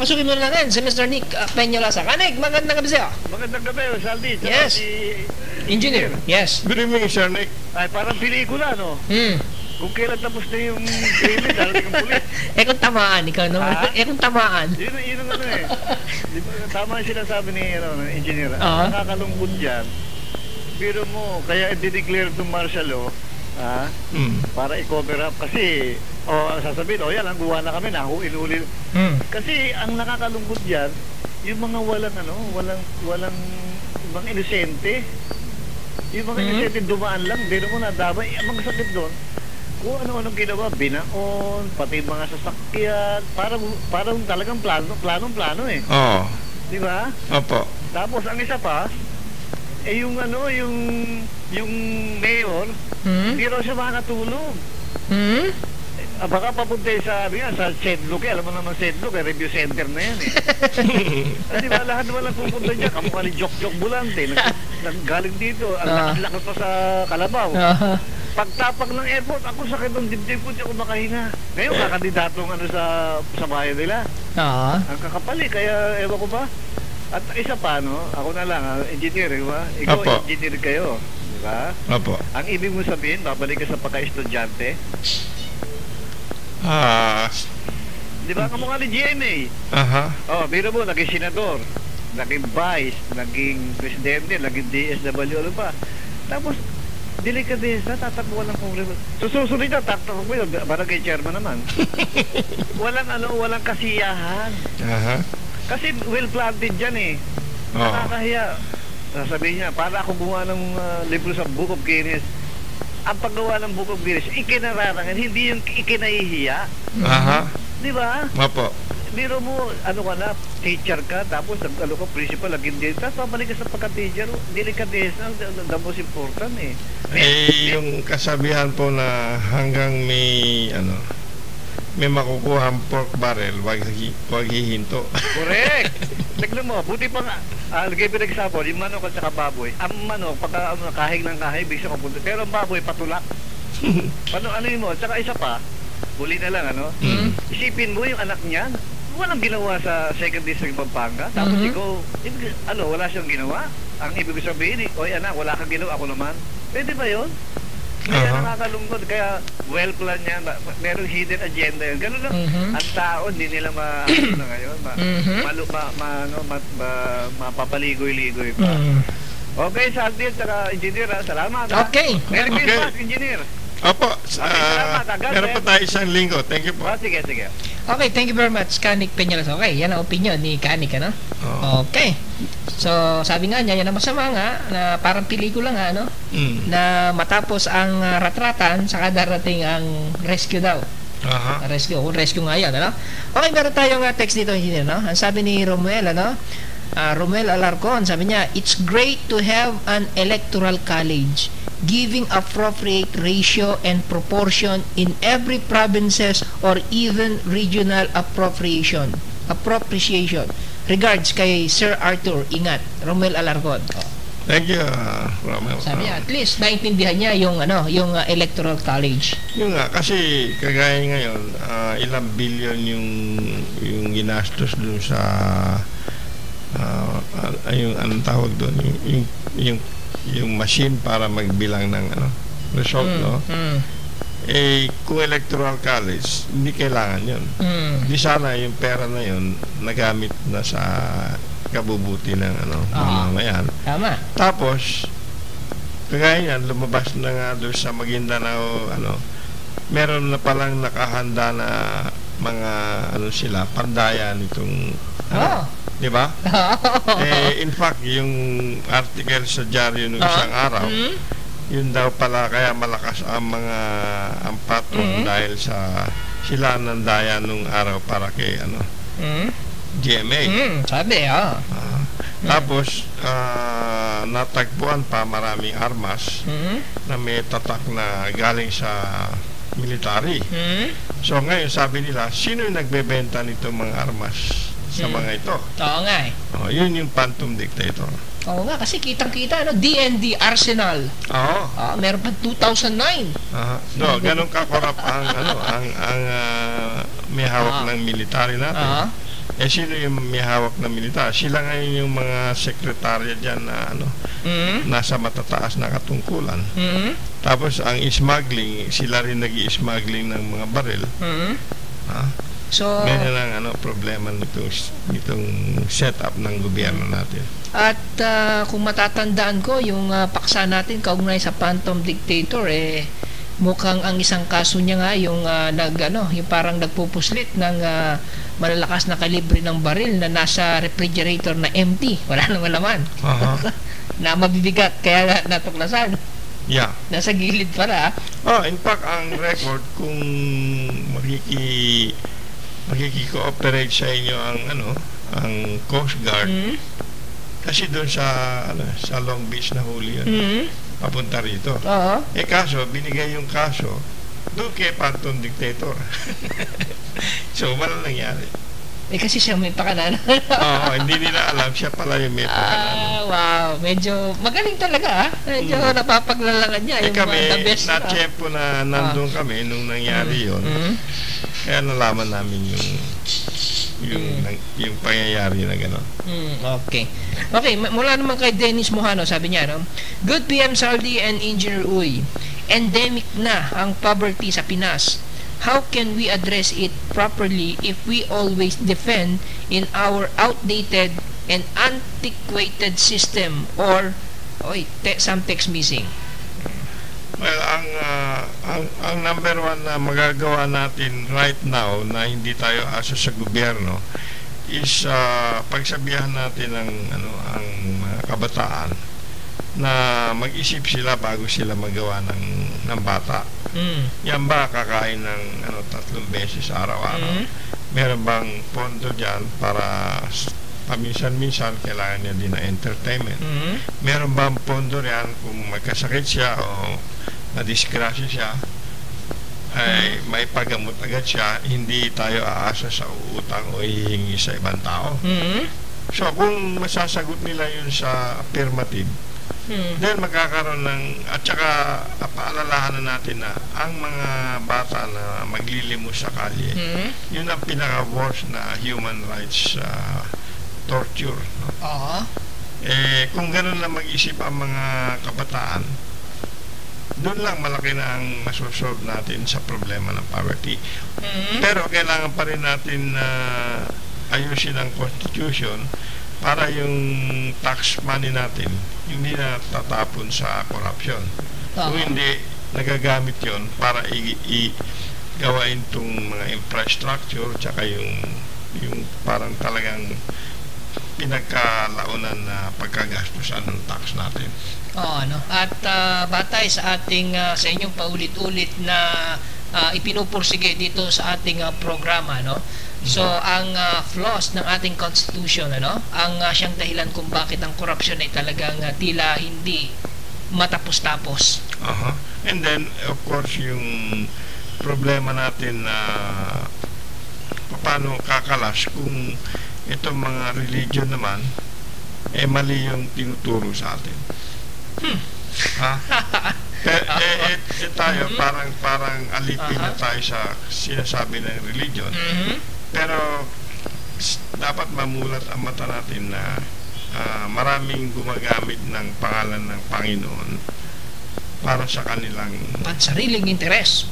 papasukin muna natin si Mr. Nick Peñalosa. Kanig, magandang gabi sa'yo. Magandang gabi, Saldi. Yes. Si Engineer. Yes. Good evening, Sir Nick. Ay, parang pelikula, no? Kung kailan tapos na yung krimen, darating ang pulis. Kung tamaan, ikaw naman. Kung tamaan. Yun ang ano eh. Di ba, tama yung sinasabi ni engineer. Nakakalungkot dyan. Pero mo, kaya i-declare itong martial law, para i-cover up. Kasi, sasabihin, yan, ang guwa na kami, inuli. Kasi, ang nakakalungkot dyan, yung mga walang mga inosente. Yung mga inosente dumaan lang, pero mo nadamay. Ang sakit doon, kung ano-anong ginawa, binaon, pati mga sasakyan, parang talagang plano eh. Oo. Di ba? Opo. Tapos, ang isa pa, yung mayor, hindi raw siya makakatulog. Baka papunta sa Sedluk, alam mo naman Sedluk, review center na yan eh. Di ba, lahat naman lang pupunta niya, kamukha ni Jok Bulante, nanggaling dito, ang lakas pa sa Kalabaw. Pagtapak ng airport, ako sakit ng dibdib ko, di ako makahinga. Ngayon, kakandidatong sa bayan nila. Ang kakapali, kaya ewan ko ba? At isa pa, ako na lang, engineer, di ba? Ikaw, engineer kayo, di ba? Opo. Ang ibig mo sabihin, babalik ka sa pagka-estudyante? Di ba, kamukha ni GMA? Biro mo, naging senador, naging vice, naging presidente, naging DSW, ano pa. Tapos, delikadesa, tatakbo ng kongreso. Susunod na, tatakbo mo yun, barangay chairman naman. Walang kasiyahan. Kasi well-planted dyan eh. Nakakahiya. Sasabihin niya, para ako gumawa ng libro sa Book of Guinness. Ang paggawa ng Book of Guinness, ikinararangan, hindi yung ikinahihiya. Di ba? Opo. Biro mo, ka na, teacher ka, tapos principal, laging din. Tapos pabalik ka sa pagka-teacher, delikadesa, the most important eh. Yung kasabihan po na hanggang may makukuha ang pork barrel, wag hihinto. Correct! Tignan mo, buti pa nga, lagay pa nag-example, yung manok at saka baboy. Ang manok, pagka kahig ng kahig, bigsa kapunta. Pero ang baboy, patulak. Ano yun mo? Tsaka isa pa, huli na lang, isipin mo yung anak niya, walang ginawa sa second district Pampanga. Tapos ikaw, wala siyang ginawa. Ang ibig sabihin, oy anak, wala kang ginawa, ako naman. Pwede ba yun? Kaya nakakalungkot, kaya well-plan yan, merong hidden agenda yun. Ganun lang, ang tao, hindi nila na ngayon, mapapaligoy-ligoy pa. Okay, Saldi at saka engineer, salamat. Okay. Merry Christmas, engineer. Opo, salamat. meron pa tayo isang linggo. Thank you po. Sige. Okay, thank you very much, Kanik Peñalosa. Okay, yan ang opinion ni Kanik, Okay. So, sabi nga niya, yan ang masama nga, na parang pelikula nga, na matapos ang ratratan, saka darating ang rescue daw. Rescue nga yan, Okay, meron tayong text dito, engineer, Ang sabi ni Romuel, Romuel Alarcon, sabi niya, it's great to have an electoral college giving appropriate ratio and proportion in every provinces or even regional appropriation. Regards kay Sir Arthur. Ingat. Romuel Alarcon. Thank you, Romel. Sabi niya, at least naintindihan niya yung electoral college. Yung nga, kasi kagaya ngayon, ilang billion yung ginastos dun sa yung anong tawag doon, yung machine para magbilang ng result, kung electoral college, hindi kailangan yun. Di sana yung pera na yun nagamit na sa kabubuti ng mamamayan. Tama. Tapos kagaya yan, lumabas na nga doon sa Maguindanao, meron na palang nakahanda na mga sila, pandayan itong di ba? In fact, yung article sa dyaryo nung isang araw, yun daw pala kaya malakas ang patong dahil sa sila nandaya nung araw para kay GMA. Sabi, Tapos, natagpuan pa maraming armas na may tatak na galing sa military. So ngayon, sabi nila, sino yung nagbebenta nito mga armas sa mga ito? Oo nga yun yung phantom dictator. Oo nga, kasi kitang-kita, DND Arsenal. Meron pa 2009. Ganun kakorap ang may hawak ng military natin. sino yung may hawak na militar? Sila ngayon yung mga sekretarya dyan na nasa matataas na katungkulan. Tapos ang smuggling, sila rin nag-i-smuggling ng mga baril. So, ganyan ang problema nitong setup ng gobyerno natin. At kung matatandaan ko, yung paksa natin kaugnay sa Phantom Dictator, mukhang ang isang kaso niya nga yung yung parang nagpupuslit ng malalakas na kalibre ng baril na nasa refrigerator na empty, wala naman laman. Na mabibigat kaya natuklasan. Yeah. Nasa gilid pala. In fact, ang record kung makiki-cooperate sa inyo ang Coast Guard, kasi doon sa Long Beach na huli yun, papunta rito. Kaso, binigay yung kaso doon kay Phantom Dictator. So, wala nangyari. Kasi siya may pakalanan. Hindi nila alam, siya pala yung may pakalanan. Wow, medyo magaling talaga. Medyo napapaglalangan niya. Kami, na-tiyempo na nandun kami nung nangyari yun. Kaya nalaman namin yung pangyayari na gano'n. Okay, mula naman kay Dennis Mohano, sabi niya, Good PM Saldi and Engineer Uy, endemic na ang poverty sa Pinas. How can we address it properly if we always defend in our outdated and antiquated system? Or some text missing. Well, ang number one na magagawa natin right now na hindi tayo asa sa gobyerno is pagsabihan natin ang mga kabataan na mag-isip sila bago sila magawa ng bata. Yan ba kakain ng 3 beses araw-araw? Meron bang pondo dyan para paminsan-minsan kailangan niya din na entertainment? Meron bang pondo yan kung magkasakit siya o na-disgrasya siya, ay may paggamot agad siya, hindi tayo aasa sa utang o hihingi sa ibang tao. So kung masasagot nila yun sa affirmative, then magkakaroon at saka paalalahanan natin na ang mga bata na maglilimos sa kalye, yun ang pinaka-worst na human rights torture. Kung gano'n na mag-isip ang mga kabataan, doon lang malaki na ang masosolve natin sa problema ng poverty. Pero kailangan pa rin natin ayusin ang constitution para yung tax money natin hindi na tatapon sa corruption. Kung hindi, nagagamit yon para gawain itong mga infrastructure tsaka yung parang talagang pinagkalaunan na pagkagastusan ng tax natin. At batay sa ating sa inyong paulit-ulit na ipinupursige dito sa ating programa, so ang flaws ng ating constitution, ang siyang dahilan kung bakit ang korupsyon ay talagang tila hindi matapos-tapos. And then of course yung problema natin na paano kakalas kung itong mga religion naman mali yung tinuturo sa atin. Tayo parang alipin na tayo sa sinasabi ng religion. Pero dapat mamulat ang mata natin na maraming gumagamit ng pangalan ng Panginoon para sa kanilang pansariling interes.